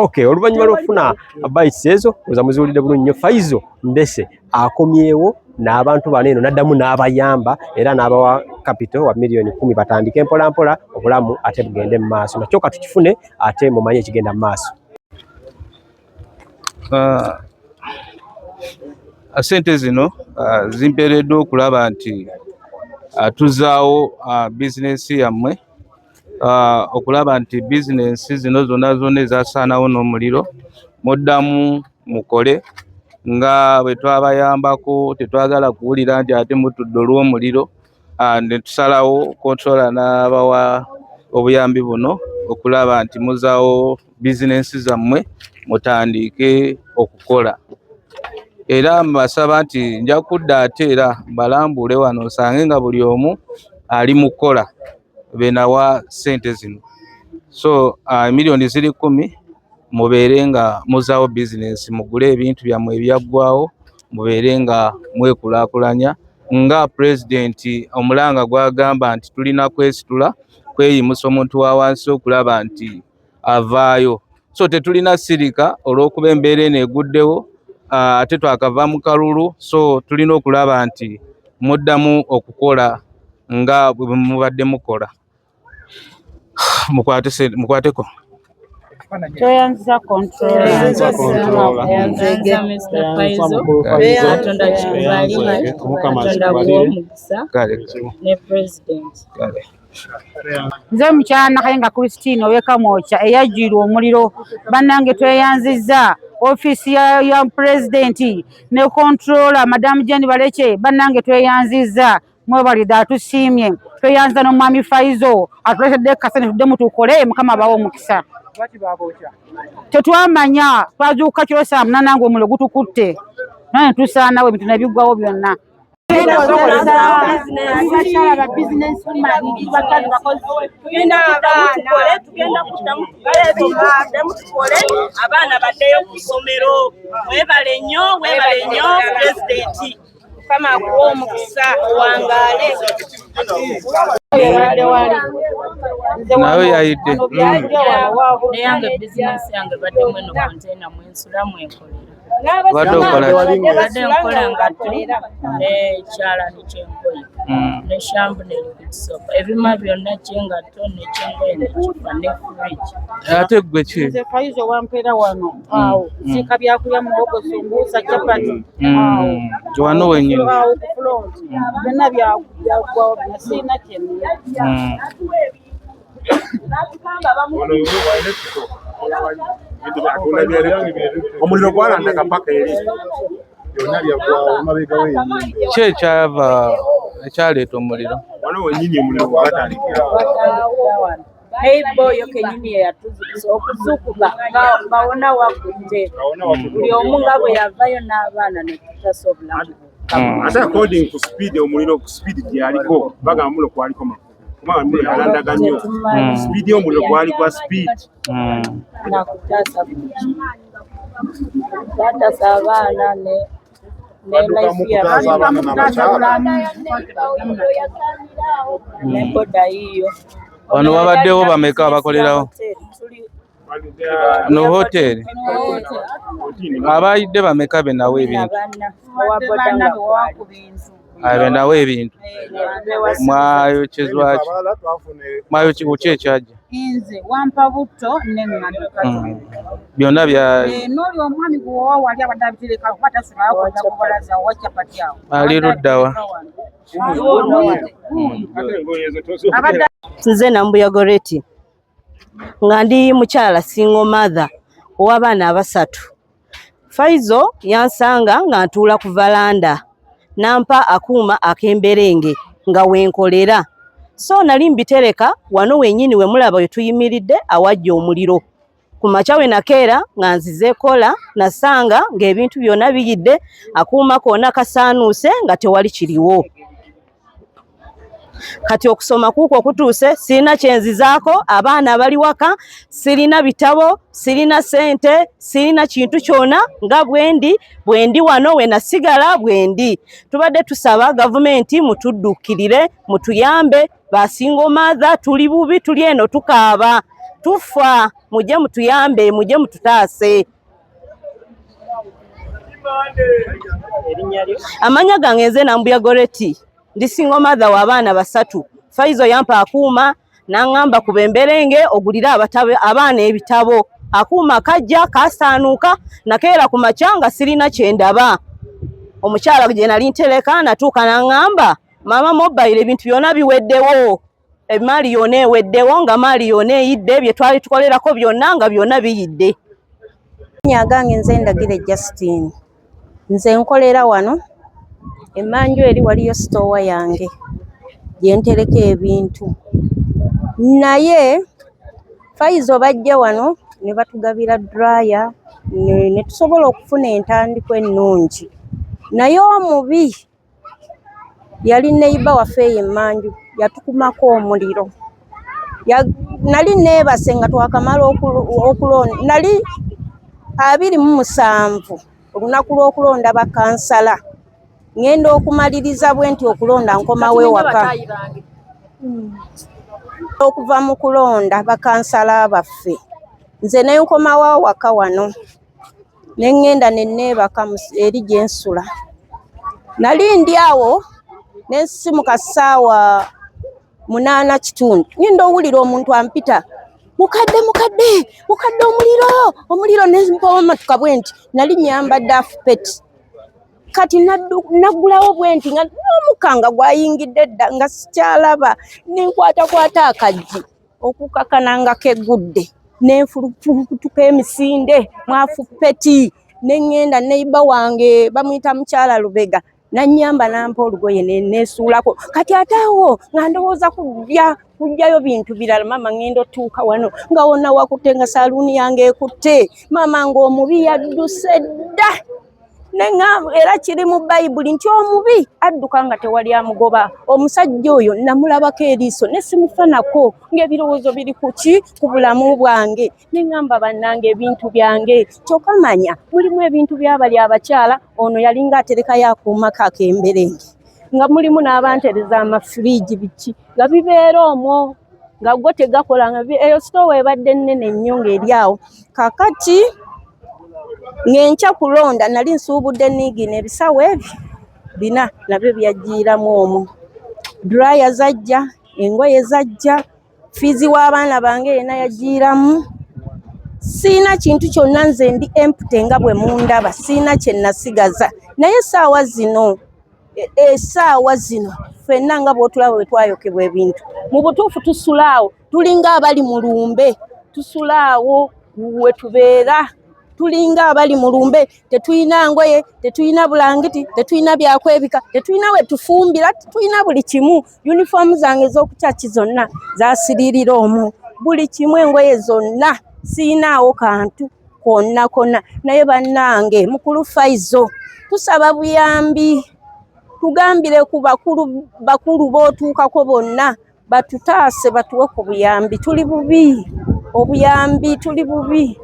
Okay, oluvannyuma lw'okufuna bites ezo oza muziwulidde bulungi nnyo. Faizo Ndese akomyewo n'abantu bano eno n'addamu n'abayamba era n'abawa capital wa million 10 batandike mpola mpola obulamu ate bugende mu maaso. Nakyo ka tukifune ate mumanye ekigenda mu maaso. Sente zino zimpeereddwa okulaba nti tuzaawo bizinensi yammwe, okulaba nti bizinensi zino zonna ezasaanawo n'omuliro muddamu mukole nga bwe twabayambako. Tetwagala kuwulira nti ate mutudde olw'omuliro ne tusalawo kontrola n'abawa obuyambi buno okulaba nti muzaawo bizinensi zammwe mutandike okukola. Era mbasaba nti nja kudda ate era balambule wano nsange nga buli omu ali mu kukola benawa sente zino. So milioni ziri 10 mubeere nga muzaawo bizinensi, mugule ebintu byammwe ebyaggwawo, mubeere nga mwekulaakulanya nga pulezidenti omulanga gwagamba nti tulina kwesitula kweyimusa omuntu wa wansi okulaba nti avaayo. So tetulina sirika olw'okuba embeera eno eguddewo ate twakava mu kalulu. So tulina okulaba nti muddamu okukola nga bwe mubadde mukola. Mukwateko. Toyanza control. Nze mukyala Kayenga Christine oweka mwocha eyajjirwa omuliro bannange tweyanzizza office ya president ne controller Madam Jane Baleche bannange tweyanzizza mwebalidde atusiimye tweyanza n'omwami Faizo atuletedde kasene tudde mutukole mukama bawo omukisa. Tetwamanya twazuuka kiro saa 8 nange omuliro gutukutte naye tusaanawo ebintu nebiggwawo byonna. Abaana baddeyo ku ssomero. Weebale nnyo pulezidenti. Mukama akuwa omukisa owangaale. Nawe yayidde. Neyange bizinensi yange badde mweno kontena mwensula mwekolera. Badde okola badde nkola ngatulira nekyalani kyengoye ne shambu ne liquid soap ebima byonna kyengatto nekyengoye nekifa ne fridge. Ate gwe ki? Nze Faizo wampeera wano awo sika byakulya muhogo sumbusa chapati wano wennyini byonna byaggwawo sirina kyemula. Omuliro gwalandaka paka eri byonna byaggwawo mabega wenyini. Ki ekyaleeta omuliro? Wano wenyini omuliro gwatandikira. Boyo kenyini yatuzikisa okuzukuka bawona wakutte buli omu nga bwe yavayo n'abaana netutasa obulamu. Ate according ku speed omuliro ku speed gyaliko bagamba omuliro kwaliko kubanga omuliro yalandaga nnyo speed y'omuliro gwali gwa speed. Nakutasa batasa abaana neboda hiyo. Wano wabaddewo bameka abakolerawo? No hoteri abayidde bameka benawo ebintu? Benawo ebintu mwayokyezwa ki? Mwayokyeki ekyajja? Nze wampa butto n'engano byonna bya n'oli omwami gwowa wali abadde abitereka kuba tasulawo kwenda kubalaza wa chapati awo ali luddawa? Nze Nambuya Goreti nga ndi mukyala single mother ow'abaana 3. Faizo yansanga nga ntuula ku valanda nampa akuuma ak'emberenge nga wenkolera. So nali mbitereka wano wenyini we mulaba we tuyimiridde awajja omuliro. Ku makya we nakeera nga nzize kola nasanga ng'ebintu byonna biyidde akuuma koona kasaanuuse nga tewali kiriwo. Kati okusoma kuko okutuuse sirina kyenzizaako, abaana bali waka, sirina bitabo, sirina sente, sirina kintu kyonna nga bwendi wano we nasigala bwendi. Tubadde tusaba gavumenti mutuddukirire mutuyambe basingo maatha tuli bubi tuli eno tukaaba tufa mujje mutuyambe, mujje mututaase. Amanya gange nze Nambuya Goreti, ndi single mother w'abaana 3. Faizo yampa akuuma n'angamba kuba emberenge ogulire abaana ebitabo. Akuuma kajja kasaanuuka nakeera ku makyanga sirina kyendaba. Omukyala gye nali ntereka natuuka n'angamba mama mobile ebintu byonna biweddewo. Emaali yonna eweddewo nga maali yonna eyidde, bye twali tukolerako byonna nga byonna biyidde. Gange nze Ndagire Justine. Nze nkolera wano Emmanju eri waliyo store yange gye ntereka ebintu. Naye Faizo bajja wano ne batugabira dryer ne tusobola okufuna entandikwa ennungi. Naye omubi yali neighbor waffe Emmanju yatukumako omuliro. Nali neebase nga twakamala okulonda. Nali 27 olunaku lw'okulonda bakansala. Ngenda okumaliriza bwe nti okulonda nkomawe waka. Okuva mu kulonda bakansala baffe. Nze ne nkomawa waka wano. Ne ngenda ne neebaka eri gye nsula. Nali ndi awo ne nsimuka ssaawa 8:30. Ngenda owulira omuntu ampita. Mukadde omuliro ne mpoma tukabwenti. Nali nyambadde afupeti. Kati naggulawo bwenti nga n'omukanga gwayingidde dda nga sikyalaba. Ne nkwata akajji okukakana keggudde. Ne nfulutuka emisinde mwafupeti. Ne ngenda neighbor wange bamuyita mukyala Lubega. Nanyamba nampa olugoye nesuulako. Kati ataawo nga ndowooza kujjayo bintu birala. Mama ngenda otuuka wano nga wonna wakutte nga saluuni yange ekutte. Mama ng'omubi yadduse dda. Era kiri mu Bayibuli nti omubi adduka nga tewali amugoba. Omusajja oyo namulabako eriiso ne simufanako ng'ebirowoozo biri ku bulamu bwange. Ne ngamba bannange ebintu byange. Kyokka manya mulimu ebintu by'abali abakyala. Ono yalinga aterekayo akuuma kakemberenge. Nga mulimu n'abantereza amafiriji biki nga bibeera omwo nga gwo tegakola nga eyo store ebadde nnene nnyo ng'eri awo. Kakati ngenkya kulonda nali nsuubudde niigina ebisawo ebyo 4 nabyo byajjiiramu omwo. Dryer zajja, engoye zajja, fiizi w'abaana bange yena yajjiiramu. Siina kintu kyonna, nze ndi empty nga bwe mundaba, siina kye nasigaza. Naye essaawa zino ffenna nga bw'otulaba bwe twayokebwa ebintu. Mu butuufu tusulaawo, tulinga abali mu lumbe, tusulaawo we tubeera. Tulinga abali mu lumbe, tetuyina ngoye, tetuyina bulangiti, tetuyina byakwebika, tetuyina we tufumbira, tetuyina buli kimu. Uniform zange z'okukyaki zonna zaasiririra omwo. Buli kimu engoye zonna siinaawo kantu konna. Naye bannange mukulu Faizo tusaba buyambi. Tugambire ku bakulu b'otuukako bonna batutaase batuwe ku buyambi. Tuli bubi. Obuyambi tuli bubi.